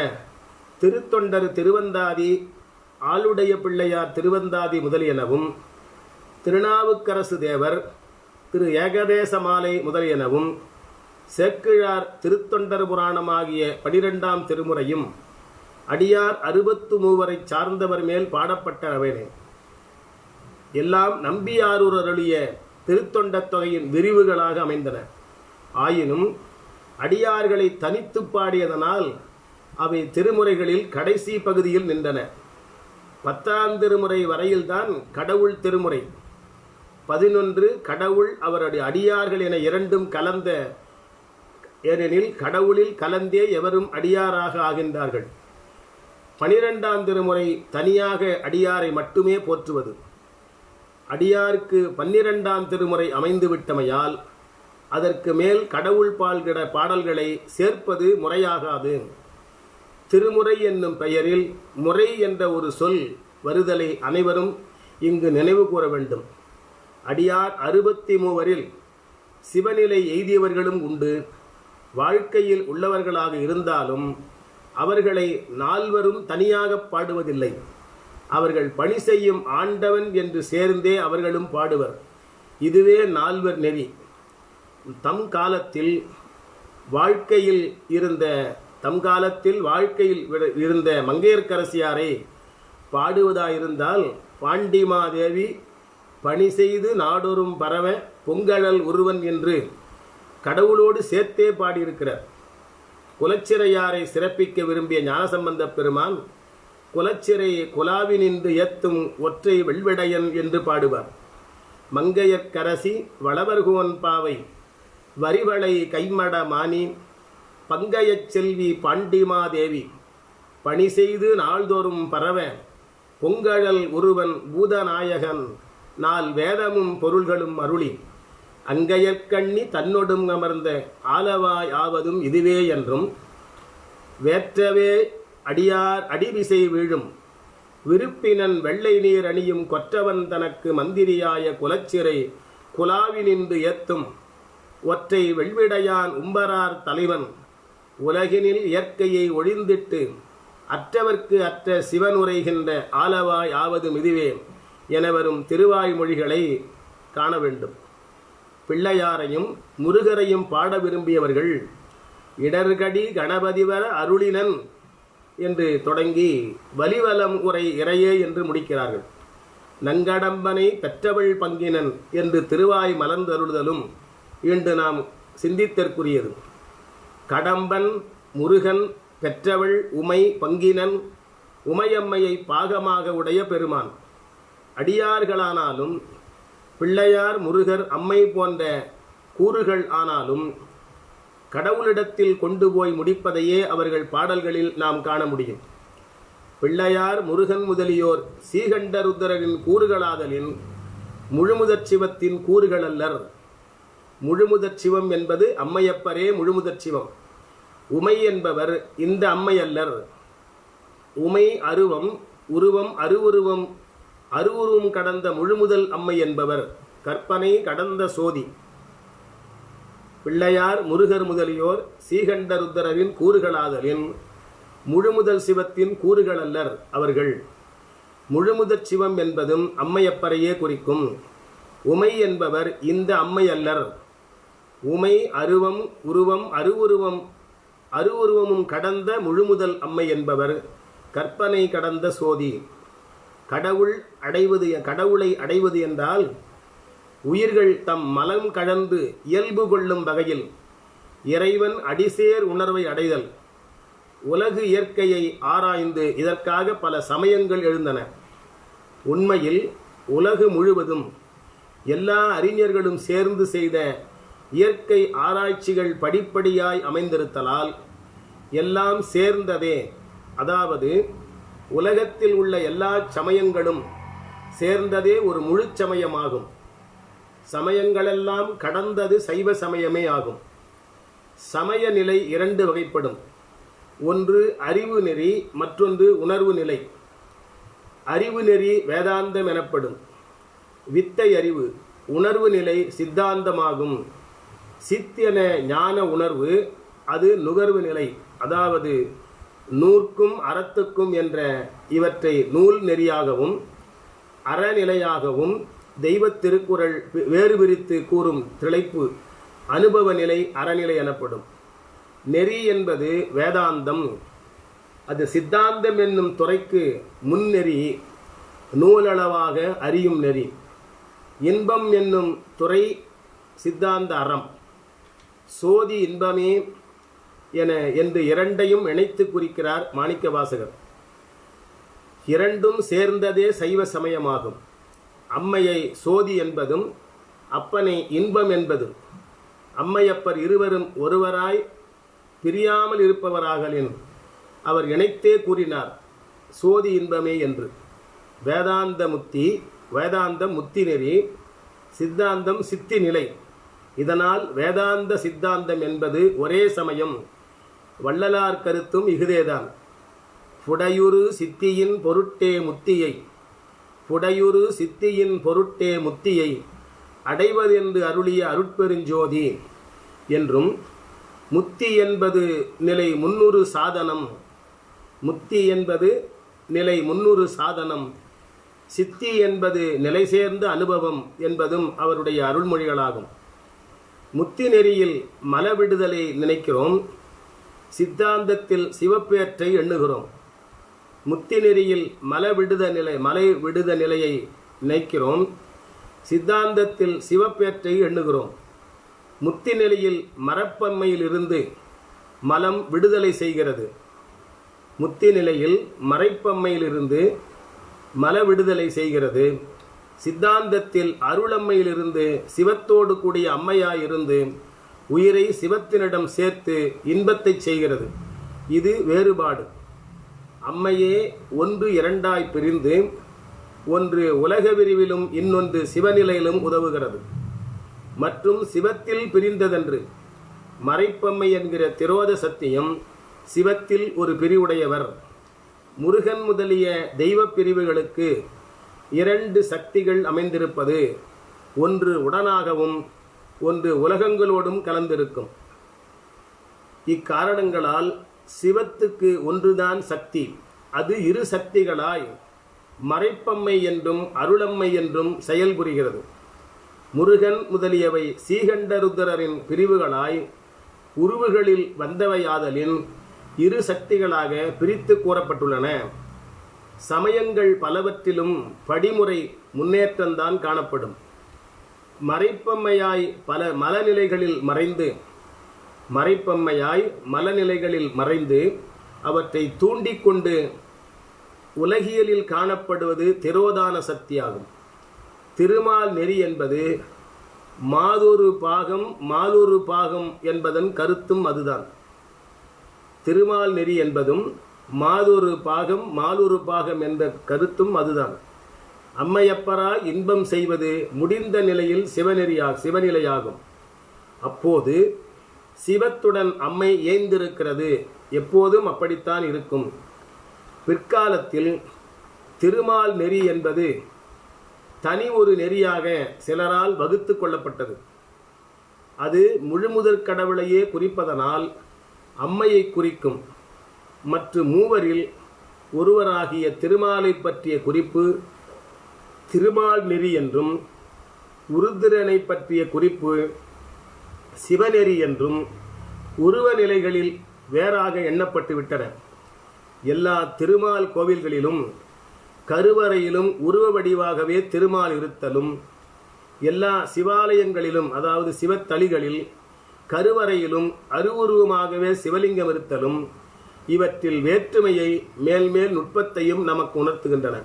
திருத்தொண்டர் திருவந்தாதி, ஆளுடைய பிள்ளையார் திருவந்தாதி முதலியனவும், திருநாவுக்கரசு தேவர் திரு ஏகதேச மாலை முதலியனவும், சேக்கிழார் திருத்தொண்டர் புராணமாகிய 12ஆம் திருமுறையும் அடியார் 63 சார்ந்தவர் மேல் பாடப்பட்டனவே. எல்லாம் நம்பியாரூர் அருளிய திருத்தொண்டத் தொகையின் விரிவுகளாக அமைந்தன. ஆயினும் அடியார்களை தனித்து பாடியதனால் அவை திருமுறைகளில் கடைசி பகுதியில் நின்றன. 10ஆம் திருமுறை வரையில்தான் கடவுள் திருமுறை. 11 கடவுள் அவருடைய அடியார்கள் என இரண்டும் கலந்த, ஏனெனில் கடவுளில் கலந்தே எவரும் அடியாராக ஆகின்றார்கள். 12ஆம் திருமுறை தனியாக அடியாரை மட்டுமே போற்றுவது. அடியாருக்கு 12ஆம் திருமுறை அமைந்து விட்டமையால் அதற்கு மேல் கடவுள் பால்கிட பாடல்களை சேர்ப்பது முறையாகாது. திருமுறை என்னும் பெயரில் முறை என்ற ஒரு சொல் வருதலை அனைவரும் இங்கு நினைவு கூற வேண்டும். அடியார் 63 சிவநிலை எய்தியவர்களும் உண்டு. வாழ்க்கையில் உள்ளவர்களாக இருந்தாலும் அவர்களை நால்வரும் தனியாக பாடுவதில்லை. அவர்கள் பணி செய்யும் ஆண்டவன் என்று சேர்ந்தே அவர்களும் பாடுவர். இதுவே நால்வர் நெறி. தம் காலத்தில் வாழ்க்கையில் இருந்த மங்கையர்க்கரசியாரை பாடுவதாயிருந்தால் பாண்டிமாதேவி பணி செய்து நாடொரும் பரவ பொங்கழல் ஒருவன் என்று கடவுளோடு சேர்த்தே பாடியிருக்கிறார். குலச்சிறையாரை சிறப்பிக்க விரும்பிய ஞானசம்பந்த பெருமான் குலச்சிறையை குலாவினின்று ஏத்தும் ஒற்றை வெள்விடையன் என்று பாடுவார். மங்கையர்க்கரசி வளவர்கோன் பாவை வரிவளை கைமட மானி பங்கையச் செல்வி பாண்டிமாதேவி பணி செய்து நாள்தோறும் பரவ பொங்கழல் ஒருவன் பூதநாயகன் நாள் வேதமும் பொருள்களும் அருளி அங்கையற்கண்ணி தன்னொடும் அமர்ந்த ஆலவாய் ஆவதும் இதுவே என்றும், வேற்றவே அடியார் அடிவிசை வீழும் விருப்பினன் வெள்ளை நீர் அணியும் கொற்றவன் தனக்கு மந்திரியாய குலச்சிறை குலாவினின்று ஏத்தும் ஒற்றை வெள்விடையான் உம்பரார் தலைவன் உலகினில் இயற்கையை ஒழிந்திட்டு அற்றவர்க்கு அற்ற சிவன் உரைகின்ற ஆலவாய் ஆவதும் இதுவே என வரும் திருவாய்மொழிகளை காண வேண்டும். பிள்ளையாரையும் முருகரையும் பாட விரும்பியவர்கள் இடர்கடி கணபதிவர அருளினன் என்று தொடங்கி வலிவலம் உரை இறையே என்று முடிக்கிறார்கள். நங்கடம்பனை பெற்றவள் பங்கினன் என்று திருவாய் மலர்ந்து அருளுதலும் இன்று நாம் சிந்தித்தற்குரியது. கடம்பன், முருகன், பெற்றவள், உமை, பங்கினன், உமையம்மையை பாகமாக உடைய பெருமான். அடியார்களானாலும் பிள்ளையார், முருகர், அம்மை போன்ற கூறுகள் ஆனாலும் கடவுளிடத்தில் கொண்டு போய் முடிப்பதையே அவர்கள் பாடல்களில் நாம் காண முடியும். பிள்ளையார், முருகன் முதலியோர் சீகண்டருத்தரின் கூறுகளாதலின் முழுமுதற் சிவத்தின் கூறுகள் அல்லர். முழுமுதற் சிவம் என்பது அம்மையப்பரே முழுமுதற் சிவம். உமை என்பவர் இந்த அம்மை அல்லர். உமை அருவம், உருவம் அருவுருவம், அருவுருவம் கடந்த முழுமுதல் அம்மை என்பவர் கற்பனை கடந்த சோதி. பிள்ளையார், முருகர் முதலியோர் சீகண்டருத்தரின் கூறுகளாதலின் முழுமுதல் சிவத்தின் கூறுகள் அல்லர் அவர்கள். முழுமுதற் சிவம் என்பதும் அம்மையப்பரையே குறிக்கும். உமை என்பவர் இந்த அம்மை அல்லர். உமை அருவம், உருவம் அருவுருவம், அருவுருவமும் கடந்த முழுமுதல் அம்மை என்பவர் கற்பனை கடந்த சோதி. கடவுளை அடைவது என்றால் உயிர்கள் தம் மலம் கடந்து இயல்பு கொள்ளும் வகையில் இறைவன் அடிசேர் உணர்வை அடைதல். உலகு இயற்கையை ஆராய்ந்து இதற்காக பல சமயங்கள் எழுந்தன. உண்மையில் உலகு முழுவதும் எல்லா அறிஞர்களும் சேர்ந்து செய்த இயற்கை ஆராய்ச்சிகள் படிப்படியாய் அமைந்திருத்தலால் எல்லாம் சேர்ந்ததே, அதாவது உலகத்தில் உள்ள எல்லா சமயங்களும் சேர்ந்ததே ஒரு முழு சமயமாகும். சமயங்களெல்லாம் கடந்தது சைவ சமயமே ஆகும். சமய நிலை இரண்டு வகைப்படும். ஒன்று அறிவு நெறி, மற்றொன்று உணர்வு நிலை. அறிவு நெறி வேதாந்தம் எனப்படும். வித்தை அறிவு. உணர்வு நிலை சித்தாந்தமாகும். சித் என ஞான உணர்வு, அது நுகர்வு நிலை. அதாவது நூற்கும் அறத்துக்கும் என்ற இவற்றை நூல் நெறியாகவும் அறநிலையாகவும் தெய்வத் திருக்குறள் வேறு பிரித்து கூறும் திளைப்பு அனுபவ நிலை அறநிலை எனப்படும். நெறி என்பது வேதாந்தம். அது சித்தாந்தம் என்னும் துறைக்கு முன்னெறி, நூலளவாக அறியும் நெறி. இன்பம் என்னும் துறை சித்தாந்த அறம். சோதி இன்பமே என்று இரண்டையும் இணைத்து குறிக்கிறார் மாணிக்கவாசகர். இரண்டும் சேர்ந்ததே சைவ சமயமாகும். அம்மையை சோதி என்பதும் அப்பனை இன்பம் என்பதும். அம்மையப்பர் இருவரும் ஒருவராய் பிரியாமல் இருப்பவராகலின் அவர் இணைத்தே கூறினார் சோதி இன்பமே என்று. வேதாந்தம் முத்தி நெறி, சித்தாந்தம் சித்தி நிலை. இதனால் வேதாந்த சித்தாந்தம் என்பது ஒரே சமயம். வள்ளலார் கருத்தும் இகுதேதான். புடையுறு சித்தியின் பொருட்டே முத்தியை, புடையுறு சித்தியின் பொருட்டே முத்தியை அடைவதென்று அருளிய அருட்பெருஞ்சோதி என்றும், முத்தி என்பது நிலை 300 சாதனம். முத்தி என்பது நிலை 300 சாதனம். சித்தி என்பது நிலை சேர்ந்த அனுபவம் என்பதும் அவருடைய அருள்மொழிகளாகும். முத்தி நெறியில் மல விடுதலை நினைக்கிறோம். சித்தாந்தத்தில் சிவப்பேற்றை எண்ணுகிறோம். முத்தி நெறியில் மலை விடுத நிலையை நினைக்கிறோம். சித்தாந்தத்தில் சிவப்பேற்றை எண்ணுகிறோம். முத்தி நிலையில் மரப்பன்மையில் இருந்து மலம் விடுதலை செய்கிறது. முத்தி நிலையில் மறைப்பம்மையிலிருந்து மல விடுதலை செய்கிறது. சித்தாந்தத்தில் அருளம்மையிலிருந்து சிவத்தோடு கூடிய அம்மையாயிருந்து உயிரை சிவத்தினிடம் சேர்த்து இன்பத்தை செய்கிறது. இது வேறுபாடு. அம்மையே ஒன்று இரண்டாய் பிரிந்து ஒன்று உலக விரிவிலும் இன்னொன்று சிவநிலையிலும் உதவுகிறது. மற்றும் சிவத்தில் பிரிந்ததென்று மறைப்பம்மை என்கிற திரோத சத்தியம் சிவத்தில் ஒரு பிரிவுடையவர். முருகன் முதலிய தெய்வ பிரிவுகளுக்கு 2 சக்திகள் அமைந்திருப்பது ஒன்று உடனாகவும் ஒன்று உலகங்களோடும் கலந்திருக்கும். இக்காரணங்களால் சிவத்துக்கு ஒன்றுதான் சக்தி. அது 2 சக்திகளாய் மறைப்பம்மை என்றும் அருளம்மை என்றும் செயல்புரிகிறது. முருகன் முதலியவை சீகண்டருத்தரின் பிரிவுகளாய் உருவுகளில் வந்தவையாதலின் 2 சக்திகளாக பிரித்து கூறப்பட்டுள்ளன. சமயங்கள் பலவற்றிலும் படிமுறை முன்னேற்றம்தான் காணப்படும். மறைப்பம்மையாய் பல மலநிலைகளில் மறைந்து அவற்றை தூண்டிக்கொண்டு உலகியலில் காணப்படுவது திரோதான சக்தியாகும். திருமால் நெறி என்பது மாதொரு பாகம் மாலொரு பாகம் என்பதன் கருத்தும் அதுதான். திருமால் நெறி என்பதும் மாதொரு பாகம் மாலொரு பாகம் என்ற கருத்தும் அதுதான். அம்மையப்பரா இன்பம் செய்வது முடிந்த நிலையில் சிவநிலையாகும். அப்போது சிவத்துடன் அம்மை ஏய்ந்திருக்கிறது. எப்போதும் அப்படித்தான் இருக்கும். பிற்காலத்தில் திருமால் நெறி என்பது தனி ஒரு நெறியாக சிலரால் வகுத்து கொள்ளப்பட்டது. அது முழுமுதற் கடவுளையே குறிப்பதனால் அம்மையை குறிக்கும். மற்ற மூவரில் ஒருவராகிய திருமாலை பற்றிய குறிப்பு திருமால் நெறி என்றும், உருத்திரனை பற்றிய குறிப்பு சிவநெறி என்றும் உருவ நிலைகளில் வேறாக எண்ணப்பட்டு விட்டன. எல்லா திருமால் கோவில்களிலும் கருவறையிலும் உருவ வடிவாகவே திருமால் இருத்தலும், எல்லா சிவாலயங்களிலும் அதாவது சிவத்தளிகளில் கருவறையிலும் அருவுருவமாகவே சிவலிங்கம் இருத்தலும் இவற்றில் வேற்றுமையை மேல்மேல் நுட்பத்தையும் நமக்கு உணர்த்துகின்றன.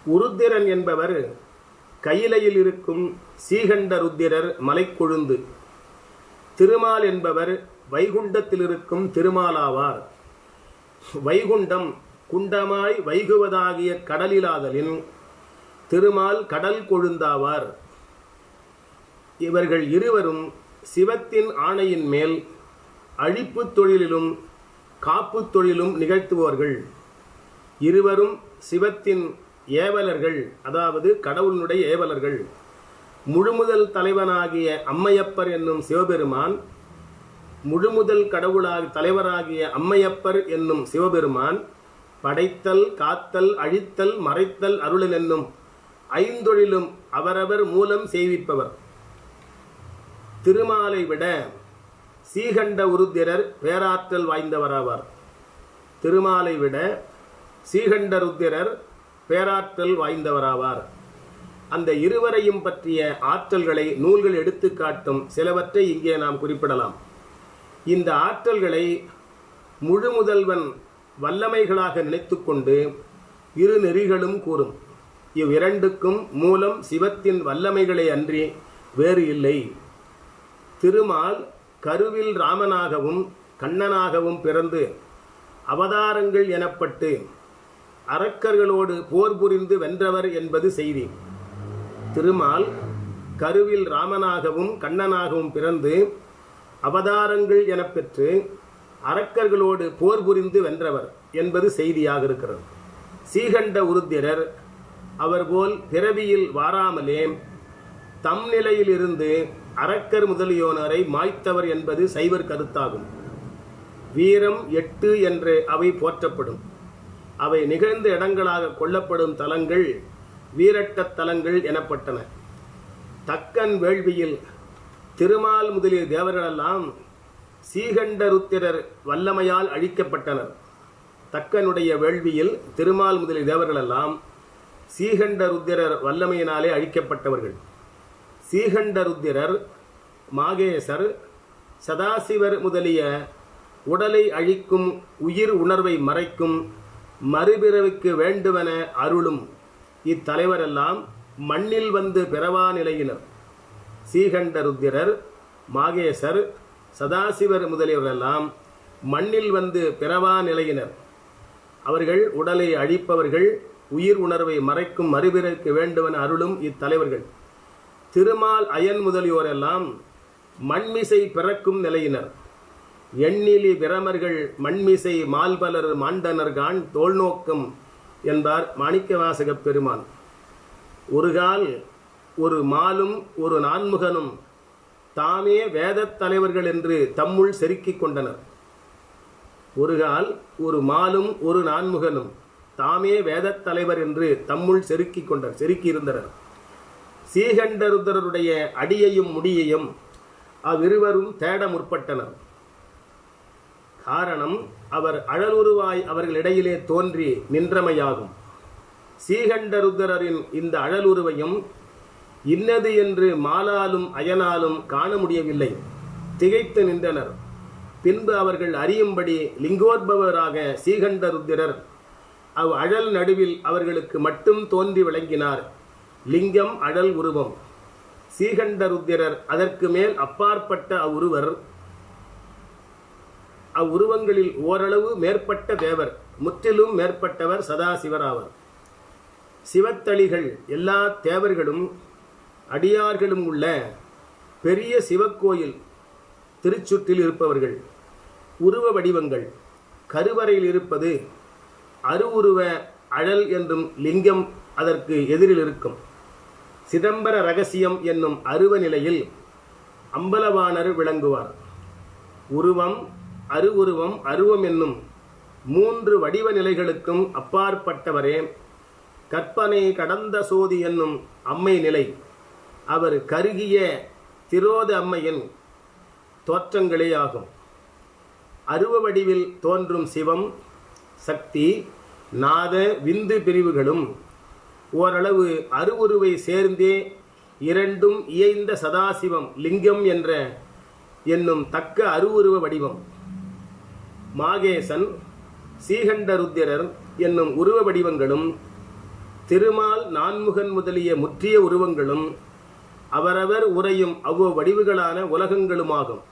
உருத்திரன் என்பவர் கையிலையில் இருக்கும் சீகண்ட ருத்திரர் மலைக்கொழுந்து. திருமால் என்பவர் வைகுண்டத்தில் இருக்கும் திருமாலாவார். வைகுண்டம் குண்டமாய் வைகுவதாகிய கடலிலாதலின் திருமால் கடல் கொழுந்தாவார். இவர்கள் இருவரும் சிவத்தின் ஆணையின் மேல் அழிப்பு தொழிலிலும் காப்பு தொழிலும் நிகழ்த்துவோர்கள். இருவரும் சிவத்தின் ஏவலர்கள், அதாவது கடவுளுடைய ஏவலர்கள். முழுமுதல் தலைவனாகிய அம்மையப்பர் என்னும் சிவபெருமான், முழுமுதல் தலைவராகிய அம்மையப்பர் என்னும் சிவபெருமான் படைத்தல், காத்தல், அழித்தல், மறைத்தல், அருளல் என்னும் ஐந்தொழிலும் அவரவர் மூலம் செய்விப்பவர். திருமாலை விட சீகண்ட உருத்திரர் பேராற்றல் வாய்ந்தவராவார். திருமாலை விட சீகண்ட ருத்திரர் பேராற்றல் வாய்ந்தவராவார். அந்த இருவரையும் பற்றிய ஆற்றல்களை நூல்கள் எடுத்து காட்டும் சிலவற்றை இங்கே நாம் குறிப்பிடலாம். இந்த ஆற்றல்களை முழு முதல்வன் வல்லமைகளாக நினைத்துக்கொண்டு இரு நெறிகளும் கூறும். இவ்விரண்டுக்கும் மூலம் சிவத்தின் வல்லமைகளே அன்றி வேறு இல்லை. திருமால் கருவில் ராமனாகவும் கண்ணனாகவும் பிறந்து அவதாரங்கள் எனப்பட்டு அரக்கர்களோடு போர் புரிந்து வென்றவர் என்பது செய்தி. திருமால் கருவில் ராமனாகவும் கண்ணனாகவும் பிறந்து அவதாரங்கள் எனப்பெற்று அரக்கர்களோடு போர் புரிந்து வென்றவர் என்பது செய்தியாக இருக்கிறது. சீகண்ட உருத்திரர் அவர்போல் பிறவியில் வாராமலே தம் நிலையில் இருந்து அரக்கர் முதலியோனரை மாய்த்தவர் என்பது சைவர் கருத்தாகும். வீரம் 8 என்று அவை போற்றப்படும். அவை நிகழ்ந்த இடங்களாக கொள்ளப்படும் தலங்கள் வீரட்ட தலங்கள் எனப்பட்டன. தக்கன் வேள்வியில் திருமால் முதலிய தேவர்களெல்லாம் சீகண்ட ருத்திரர் வல்லமையால் அழிக்கப்பட்டனர். தக்கனுடைய வேள்வியில் திருமால் முதலிய தேவர்களெல்லாம் சீகண்ட ருத்திரர் வல்லமையினாலே அழிக்கப்பட்டவர்கள். சீகண்ட ருத்திரர், மாகேசர், சதாசிவர் முதலிய உடலை அழிக்கும், உயிர் உணர்வை மறைக்கும், மறுபிறவிக்கு வேண்டுவன அருளும் இத்தலைவரெல்லாம் மண்ணில் வந்து பிறவா நிலையினர். சீகண்ட ருத்திரர், மாகேசர், சதாசிவர் முதலியவரெல்லாம் மண்ணில் வந்து பிறவா நிலையினர். அவர்கள் உடலை அழிப்பவர்கள், உயிர் உணர்வை மறைக்கும், மறுபிறவிக்கு வேண்டுவன அருளும் இத்தலைவர்கள். திருமால் அயன் முதலியோரெல்லாம் மண்மிசை பிறக்கும் நிலையினர். எண்ணிலி பிரமர்கள் மண்மிசை மால்பலர் மாண்டனர்கான் தோல்நோக்கம் என்பார் மாணிக்கவாசகப் பெருமான். ஒருகால் ஒரு மாலும் ஒரு நான்முகனும் தாமே வேதத் தலைவர்கள் என்று தம்முள் செருக்கிக் கொண்டனர். ஒருகால் ஒரு மாலும் ஒரு நான்முகனும் தாமே வேதத் தலைவர் என்று தம்முள் செருக்கியிருந்தனர். சீகண்டருத்தருடைய அடியையும் முடியையும் அவ்விருவரும் தேட முற்பட்டனர். காரணம், அவர் அழலுருவாய் அவர்களிடையிலே தோன்றி நின்றமையாகும். சீகண்டருத்தரின் இந்த அழலுருவையும் இன்னது என்று மாலாலும் அயனாலும் காண முடியவில்லை. திகைத்து நின்றனர். பின்பு அவர்கள் அறியும்படி லிங்கோத்பவராக சீகண்டருத்திரர் அவ் அழல் நடுவில் அவர்களுக்கு மட்டும் தோன்றி விளங்கினார் லிங்கம் அழல் உருவம். சீகண்டருத்திரர் அதற்கு மேல் அப்பாற்பட்ட அவ்வுருவர். அவ்வுருவங்களில் ஓரளவு மேற்பட்ட தேவர், முற்றிலும் மேற்பட்டவர் சதாசிவர் ஆவர். சிவத்தளிகள் எல்லா தேவர்களும் அடியார்களும் உள்ள பெரிய சிவக்கோயில் திருச்சுற்றில் இருப்பவர்கள். உருவ வடிவங்கள். கருவறையில் இருப்பது அருவுருவ அழல் என்றும் லிங்கம் அதற்கு எதிரில் இருக்கும். சிதம்பர ரகசியம் என்னும் அருவ நிலையில் அம்பலவாணர் விளங்குவார். உருவம், அருவுருவம், அருவம் என்னும் 3 வடிவ நிலைகளுக்கும் அப்பாற்பட்டவரே கற்பனை கடந்த சோதி என்னும் அம்மை நிலை. அவர் கருகிய திரோத அம்மையின் தோற்றங்களே ஆகும். அருவ வடிவில் தோன்றும் சிவம், சக்தி, நாத, விந்து பிரிவுகளும் ஓரளவு அருவுருவை சேர்ந்தே இரண்டும் இயைந்த சதாசிவம் லிங்கம் என்னும் தக்க அருவுருவ வடிவம். மாகேசன், சீகண்டருத்திரர் என்னும் உருவ வடிவங்களும் திருமால், நான்முகன் முதலிய முற்றிய உருவங்களும் அவரவர் உரையும் அவ்வ வடிவுகளான உலகங்களுமாகும்.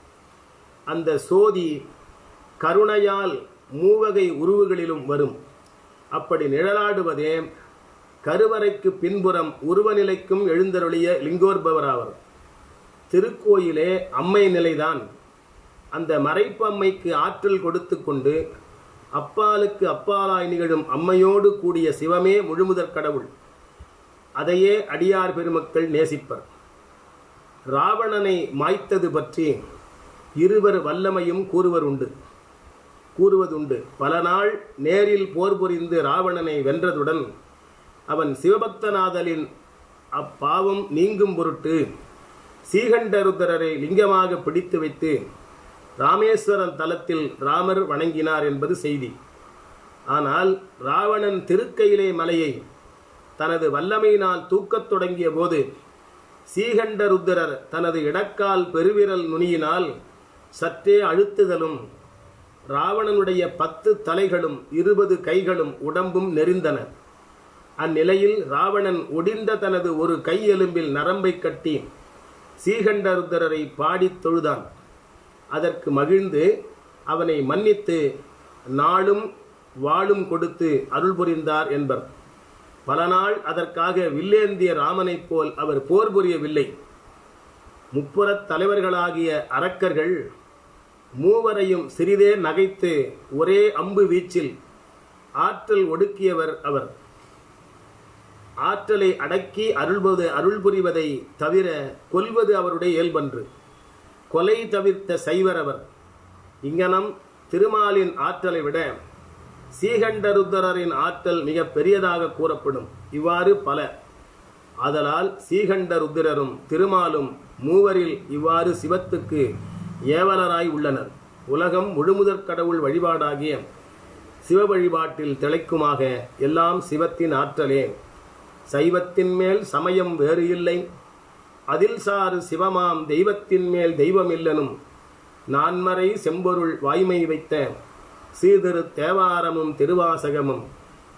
அந்த சோதி கருணையால் மூவகை உருவுகளிலும் வரும். அப்படி நிழலாடுவதே கருவறைக்கு பின்புறம் உருவநிலைக்கும் எழுந்தருளிய லிங்கோற்பவராவர். திருக்கோயிலே அம்மை நிலைதான். அந்த மறைப்பு அம்மைக்கு ஆற்றல் கொடுத்து கொண்டு அப்பாலுக்கு அப்பாலாய் நிகழும் அம்மையோடு கூடிய சிவமே முழுமுதற் கடவுள். அதையே அடியார் பெருமக்கள் நேசிப்பர். ராவணனை மாய்த்தது பற்றி இருவர் வல்லமையும் கூறுவதுண்டு. பல நாள் நேரில் போர் புரிந்து ராவணனை வென்றதுடன் அவன் சிவபக்தநாதலின் அப்பாவம் நீங்கும் பொருட்டு சீகண்டருத்திரரை லிங்கமாக பிடித்து வைத்து ராமேஸ்வரன் தலத்தில் ராமர் வணங்கினார் என்பது செய்தி. ஆனால் ராவணன் திருக்கையிலே மலையை தனது வல்லமையினால் தூக்கத் தொடங்கிய போது சீகண்டருத்திரர் தனது இடக்கால் பெருவிரல் நுனியினால் சற்றே அழுத்துதலும் ராவணனுடைய 10 தலைகளும் 20 கைகளும் உடம்பும் நெறிந்தன. அந்நிலையில் ராவணன் ஒடிந்த தனது ஒரு கை எலும்பில் நரம்பை கட்டி சீகண்டருத்திரரை பாடித் தொழுதான். அதற்கு மகிழ்ந்து அவனை மன்னித்து நாளும் வாளும் கொடுத்து அருள் புரிந்தார் என்பர். பல நாள் அதற்காக வில்லேந்திய ராமனைப் போல் அவர் போர் புரியவில்லை. முப்புறத் தலைவர்களாகிய அரக்கர்கள் மூவரையும் சிறிதே நகைத்து ஒரே அம்பு வீச்சில் ஆற்றல் ஒடுக்கியவர் அவர். ஆற்றலை அடக்கி அருள் புரிவதை தவிர கொல்வது அவருடைய இயல்பன்று. கொலை தவிர்த்த சைவர் அவர். இங்கனம் திருமாலின் ஆற்றலை விட சீகண்டருத்திரரின் ஆற்றல் மிக பெரியதாக கூறப்படும். இவ்வாறு பல. ஆதலால் சீகண்டருத்திரரும் திருமாலும் மூவரில் இவ்வாறு சிவத்துக்கு ஏவலராய் உள்ளனர். உலகம் முழுமுதற் கடவுள் வழிபாடாகிய சிவ வழிபாட்டில் திளைக்குமாக எல்லாம் சிவத்தின் ஆற்றலே. சைவத்தின் மேல் சமயம் வேறு இல்லை, அதில் சாறு சிவமாம் தெய்வத்தின் மேல் தெய்வம் இல்லனும் நான்மறை செம்பொருள் வாய்மை வைத்த சீதிரு தேவாரமும் திருவாசகமும்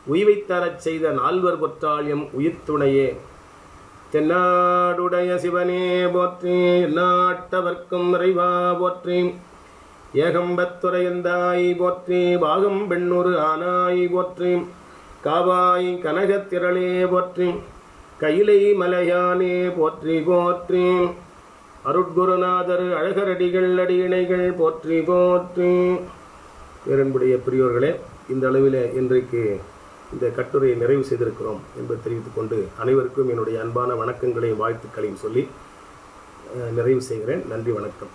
உய்வைத்தரச் செய்த 4 பொற்றாளியம் உயிர்த்துணையே. தென்னாடுடைய சிவனே போற்றி, நாட்டவர்க்கும் இறைவா போற்றி, ஏகம்பத்துரையந்தாய் போற்றி, பாகம் பெண்ணொரு ஆனாய் போற்றி, காவாய் கனகத்திரளே போற்றி, கைலை மலையானே போற்றி போற்றி, அருட்குருநாதர் அழகரடிகள் அடியிணைகள் போற்றி போற்றி. பேரன்புடைய பெரியோர்களே, இந்த அளவில் இன்றைக்கு இந்த கட்டுரையை நிறைவு செய்திருக்கிறோம் என்பதை தெரிவித்துக் கொண்டு அனைவருக்கும் என்னுடைய அன்பான வணக்கங்களையும் வாழ்த்துக்களையும் சொல்லி நிறைவு செய்கிறேன். நன்றி, வணக்கம்.